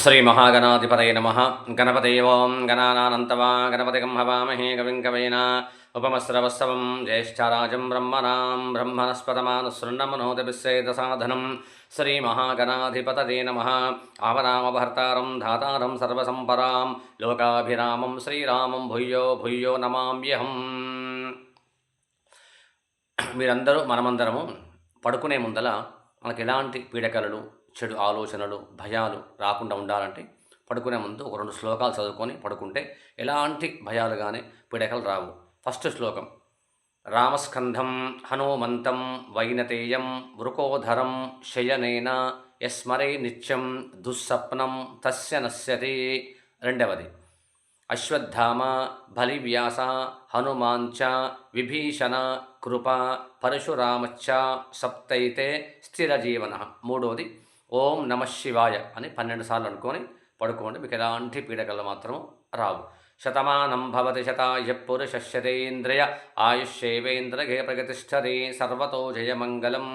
శ్రీ మహాగణాధిపతయ నమః. గణపతయే ఓం గణానానంతవా గణపతిగం హవామహే కవిం కవీనా ఉపమస్రవస్తవం జ్యేష్ఠరాజం బ్రహ్మణాం బ్రహ్మణస్పతమానుసృణమనోదభిస్సేదసాధనం. శ్రీ మహాగణాధిపతయే నమః. ఆవరామభర్తారం ధాతారం సర్వసంపరాం లోకాభిరామం శ్రీరామం భూయో భూయో నమామ్యహం. మీరందరూ మనమందరము పడుకునే ముందల మనకు ఎలాంటి పీడకలలు, చెడు ఆలోచనలు, భయాలు రాకుండా ఉండాలంటే పడుకునే ముందు ఒక 2 శ్లోకాలు చదువుకొని పడుకుంటే ఎలాంటి భయాలు కానీ పీడకలు రావు. ఫస్ట్ శ్లోకం: రామస్కంధం హనుమంతం వైనతేయం వృకోధరం శయనేన యస్మరే నిత్యం దుస్సప్నం తస్య నశ్యతి. రెండవది: అశ్వత్థామ బలివ్యాస హనుమాంచ విభీషణ కృప పరశురామచ్చ సప్తైతే స్థిరజీవన. మూడవది: ఓం నమ శివాయ అని 12 సార్లు అనుకొని పడుకోండి. మీకు ఎలాంటి పీడకలు మాత్రం రావు. శతమానం భవతి శతాయ పురుష శతేంద్రియ ఆయుష్యేవేంద్రగే ప్రగతిష్టతే సర్వతో జయమంగళం.